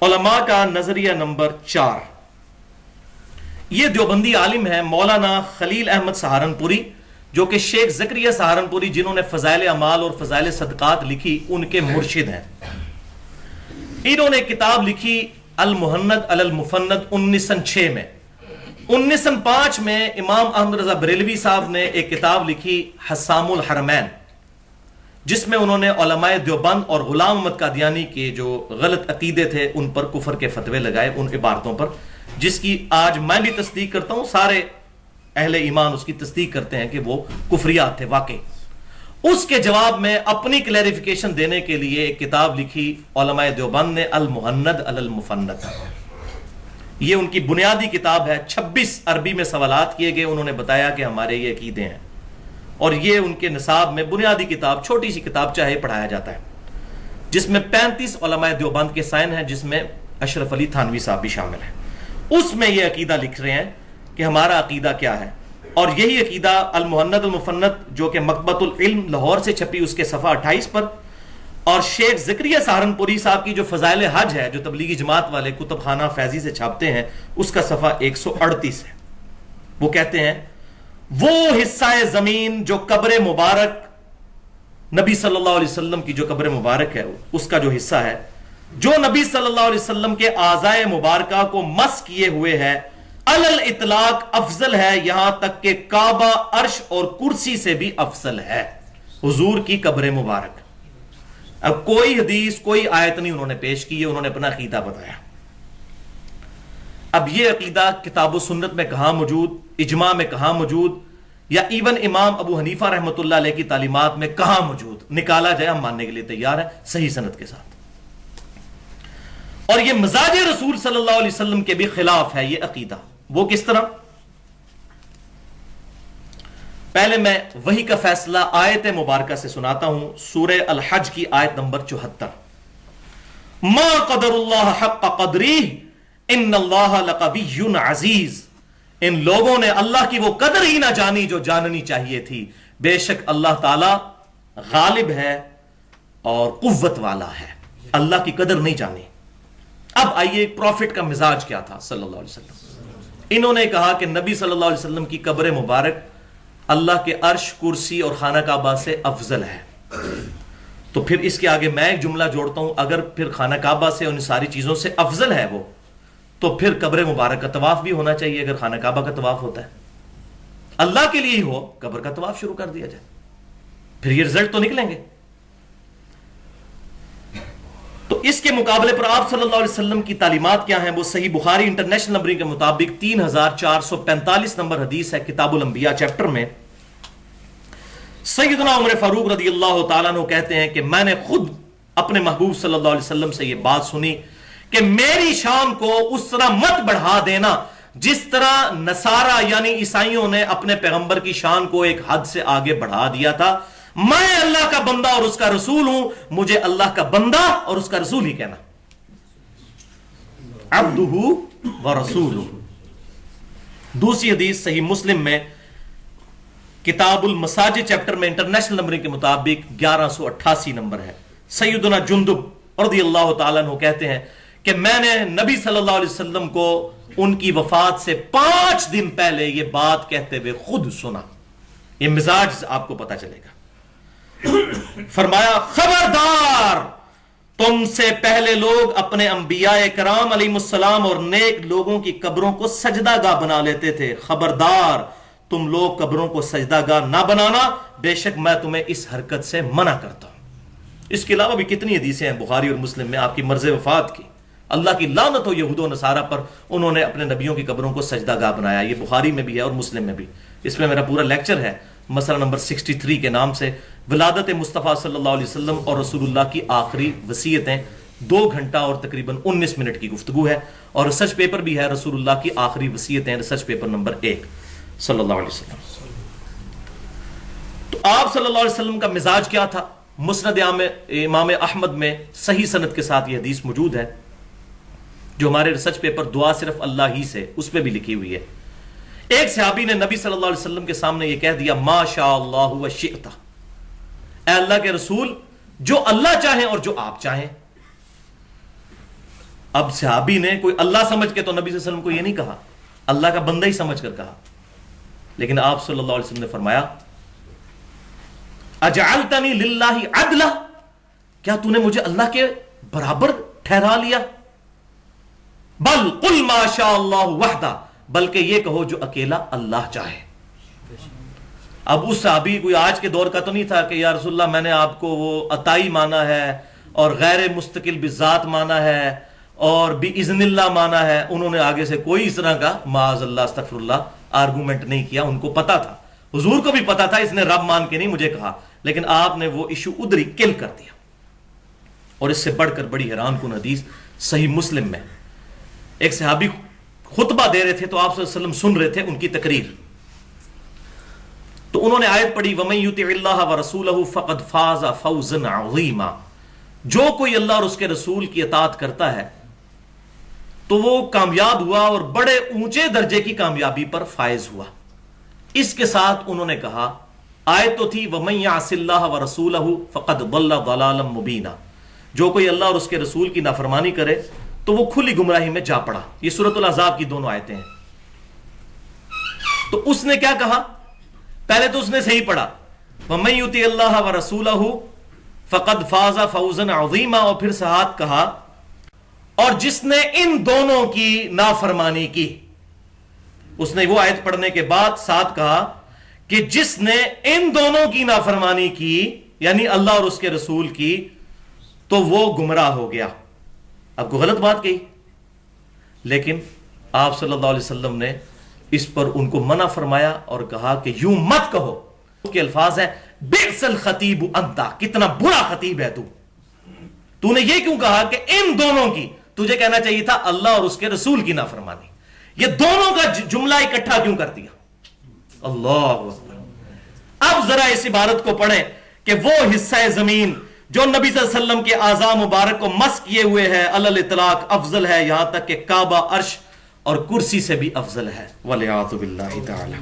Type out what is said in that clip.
علماء کا نظریہ نمبر 4، یہ دیوبندی عالم ہے مولانا خلیل احمد سہارنپوری، جو کہ شیخ زکریا سہارنپوری جنہوں نے فضائل اعمال اور فضائل صدقات لکھی ان کے مرشد ہیں۔ انہوں نے کتاب لکھی المہند علی المفند 1906 میں۔ 1905 میں امام احمد رضا بریلوی صاحب نے ایک کتاب لکھی حسام الحرمین، جس میں انہوں نے علماء دیوبند اور غلام احمد قادیانی کے جو غلط عقیدے تھے ان پر کفر کے فتوے لگائے، ان عبارتوں پر، جس کی آج میں بھی تصدیق کرتا ہوں، سارے اہل ایمان اس کی تصدیق کرتے ہیں کہ وہ کفریات تھے واقعی۔ اس کے جواب میں اپنی کلیریفیکیشن دینے کے لیے ایک کتاب لکھی علماء دیوبند نے المہند علی المفند۔ یہ ان کی بنیادی کتاب ہے، 26 عربی میں سوالات کیے گئے، انہوں نے بتایا کہ ہمارے یہ عقیدے ہیں، اور یہ ان کے نصاب میں بنیادی کتاب، چھوٹی سی کتاب چاہے پڑھایا جاتا ہے، جس میں 35 علماء دیوبند کے سائن ہیں، جس میں اشرف علی تھانوی صاحب بھی شامل ہیں۔ اس میں یہ عقیدہ لکھ رہے ہیں کہ ہمارا عقیدہ کیا ہے، اور یہی عقیدہ المہند المفند جو کہ مکتبۃ العلم لاہور سے چھپی، اس کے صفحہ 28 پر، اور شیخ زکریا سہارنپوری صاحب کی جو فضائل حج ہے، جو تبلیغی جماعت والے کتب خانہ فیضی سے چھاپتے ہیں، اس کا صفحہ 138 ہے۔ وہ کہتے ہیں وہ حصہ زمین جو قبر مبارک، نبی صلی اللہ علیہ وسلم کی جو قبر مبارک ہے اس کا جو حصہ ہے، جو نبی صلی اللہ علیہ وسلم کے اعضائے مبارکہ کو مس کیے ہوئے ہے، علل اطلاق افضل ہے، یہاں تک کہ کعبہ، عرش اور کرسی سے بھی افضل ہے حضور کی قبر مبارک۔ اب کوئی حدیث، کوئی آیت نہیں انہوں نے پیش کی ہے، انہوں نے اپنا عقیدہ بتایا۔ اب یہ عقیدہ کتاب و سنت میں کہاں موجود، اجماع میں کہاں موجود، یا ایون امام ابو حنیفہ رحمۃ اللہ علیہ کی تعلیمات میں کہاں موجود، نکالا جائے، ہم ماننے کے لیے تیار ہیں صحیح سند کے ساتھ۔ اور یہ مزاج رسول صلی اللہ علیہ وسلم کے بھی خلاف ہے یہ عقیدہ۔ وہ کس طرح؟ پہلے میں وحی کا فیصلہ آیت مبارکہ سے سناتا ہوں، سورہ الحج کی آیت نمبر 74۔ ما قدر اللہ حق قدری ان اللہ لقوی عزیز، ان لوگوں نے اللہ کی وہ قدر ہی نہ جانی جو جاننی چاہیے تھی، بے شک اللہ تعالی غالب ہے اور قوت والا ہے، اللہ کی قدر نہیں جانی۔ اب آئیے پروفٹ کا مزاج کیا تھا صلی اللہ علیہ وسلم۔ انہوں نے کہا کہ نبی صلی اللہ علیہ وسلم کی قبر مبارک اللہ کے عرش، کرسی اور خانہ کعبہ سے افضل ہے۔ تو پھر اس کے آگے میں ایک جملہ جوڑتا ہوں، اگر پھر خانہ کعبہ سے ان ساری چیزوں سے افضل ہے وہ، تو پھر قبر مبارک کا طواف بھی ہونا چاہیے۔ اگر خانہ کعبہ کا طواف ہوتا ہے، اللہ کے لیے ہی ہو، قبر کا طواف شروع کر دیا جائے، پھر یہ رزلٹ تو نکلیں گے۔ تو اس کے مقابلے پر آپ صلی اللہ علیہ وسلم کی تعلیمات کیا ہیں؟ وہ صحیح بخاری انٹرنیشنل نمبرنگ کے مطابق 3445 نمبر حدیث ہے، کتاب الانبیاء چیپٹر میں۔ سیدنا عمر فاروق رضی اللہ تعالیٰ عنہ کہتے ہیں کہ میں نے خود اپنے محبوب صلی اللہ علیہ وسلم سے یہ بات سنی کہ میری شان کو اس طرح مت بڑھا دینا جس طرح نصارہ یعنی عیسائیوں نے اپنے پیغمبر کی شان کو ایک حد سے آگے بڑھا دیا تھا۔ میں اللہ کا بندہ اور اس کا رسول ہوں، مجھے اللہ کا بندہ اور اس کا رسول ہی کہنا، عبدہ ورسولہ۔ دوسری حدیث صحیح مسلم میں کتاب المساجد چیپٹر میں انٹرنیشنل نمبرنگ کے مطابق 1188 نمبر ہے۔ سیدنا جندب رضی اللہ تعالیٰ عنہ کہتے ہیں کہ میں نے نبی صلی اللہ علیہ وسلم کو ان کی وفات سے 5 دن پہلے یہ بات کہتے ہوئے خود سنا۔ یہ مزاج آپ کو پتہ چلے گا۔ فرمایا خبردار، تم سے پہلے لوگ اپنے انبیاء کرام علیہ السلام اور نیک لوگوں کی قبروں کو سجدہ گاہ بنا لیتے تھے، خبردار تم لوگ قبروں کو سجدہ گاہ نہ بنانا، بے شک میں تمہیں اس حرکت سے منع کرتا ہوں۔ اس کے علاوہ بھی کتنی حدیثیں ہیں بخاری اور مسلم میں آپ کی مرض وفات کی، اللہ کی لعنت ہو یہود و نصارہ پر، انہوں نے اپنے نبیوں کی قبروں کو سجدہ گاہ بنایا۔ یہ بخاری میں بھی ہے اور مسلم میں بھی۔ اس میں میرا پورا لیکچر ہے، مسئلہ نمبر 63 کے نام سے، ولادت مصطفیٰ صلی اللہ علیہ وسلم اور رسول اللہ کی آخری وصیتیں، 2 گھنٹہ اور تقریباً 19 منٹ کی گفتگو ہے، اور ریسرچ پیپر بھی ہے رسول اللہ کی آخری وصیتیں، ریسرچ پیپر نمبر 1 صلی اللہ علیہ وسلم۔ تو آپ صلی اللہ علیہ وسلم کا مزاج کیا تھا؟ مسند امام احمد میں صحیح سند کے ساتھ یہ حدیث موجود ہے، جو ہمارے ریسرچ پیپر دعا صرف اللہ ہی سے، اس پہ بھی لکھی ہوئی ہے۔ ایک صحابی نے نبی صلی اللہ علیہ وسلم کے سامنے یہ کہہ دیا، ما شاء اللہ و شئت، اے اللہ کے رسول، جو اللہ چاہیں اور جو آپ چاہیں۔ اب صحابی نے کوئی اللہ سمجھ کے تو نبی صلی اللہ علیہ وسلم کو یہ نہیں کہا، اللہ کا بندہ ہی سمجھ کر کہا، لیکن آپ صلی اللہ علیہ وسلم نے فرمایا اجعلتنی للہ عدلا، کیا تو نے مجھے اللہ کے برابر ٹھہرا لیا؟ بل قل ما شاء اللہ وحدہ، بلکہ یہ کہو جو اکیلا اللہ چاہے۔ اب اس صحابی کوئی آج کے دور کا تو نہیں تھا کہ یا رسول اللہ میں نے آپ کو وہ عطائی مانا ہے اور غیر مستقل بذات مانا ہے اور باذن اللہ مانا ہے، انہوں نے آگے سے کوئی اس طرح کا معاذ اللہ استغفر اللہ آرگومنٹ نہیں کیا، ان کو پتا تھا، حضور کو بھی پتا تھا، اس نے رب مان کے نہیں مجھے کہا، لیکن آپ نے وہ ایشو ادھر ہی کل کر دیا۔ اور اس سے بڑھ کر بڑی حیران کن حدیث صحیح مسلم میں، ایک صحابی خطبہ دے رہے تھے تو آپ صلی اللہ علیہ وسلم سن رہے تھے ان کی تقریر، تو انہوں نے آیت پڑھی وَمَن يُطِعِ اللَّهَ وَرَسُولَهُ فَقَدْ فَازَ فَوْزًا عَظِيمًا، جو کوئی اللہ اور اس کے رسول کی اطاعت کرتا ہے تو وہ کامیاب ہوا اور بڑے اونچے درجے کی کامیابی پر فائز ہوا۔ اس کے ساتھ انہوں نے کہا، آیت تو تھی وَمَن يَعْصِ اللَّهَ وَرَسُولَهُ فَقَدْ ضَلَّ ضَلَالًا مُبِينًا، جو کوئی اللہ اور اس کے رسول کی نافرمانی کرے تو وہ کھلی گمراہی میں جا پڑا۔ یہ سورۃ الاحزاب کی دونوں آیتیں ہیں۔ تو اس نے کیا کہا؟ پہلے تو اس نے صحیح پڑھا وَمَن يُطِعِ اللَّهَ وَرَسُولَهُ فَقَدْ فَازَ فَوْزًا عَظِيمًا، اور پھر ساتھ کہا اور جس نے ان دونوں کی نافرمانی کی، اس نے وہ آیت پڑھنے کے بعد ساتھ کہا کہ جس نے ان دونوں کی نافرمانی کی یعنی اللہ اور اس کے رسول کی تو وہ گمراہ ہو گیا۔ اب کو غلط بات کہی، لیکن آپ صلی اللہ علیہ وسلم نے اس پر ان کو منع فرمایا اور کہا کہ یوں مت کہو، کہ الفاظ ہے بئس الخطیب انتا، کتنا برا خطیب ہے تو نے یہ کیوں کہا کہ ان دونوں کی، تجھے کہنا چاہیے تھا اللہ اور اس کے رسول کی نافرمانی، یہ دونوں کا جملہ اکٹھا کیوں کر دیا؟ اللہ اکبر۔ اب ذرا اس عبارت کو پڑھیں کہ وہ حصہ زمین جو نبی صلی اللہ علیہ وسلم کے اعضاء مبارک کو مس کیے ہوئے ہے علی الاطلاق افضل ہے، یہاں تک کہ کعبہ، عرش اور کرسی سے بھی افضل ہے، والعیاذ باللہ تعالی۔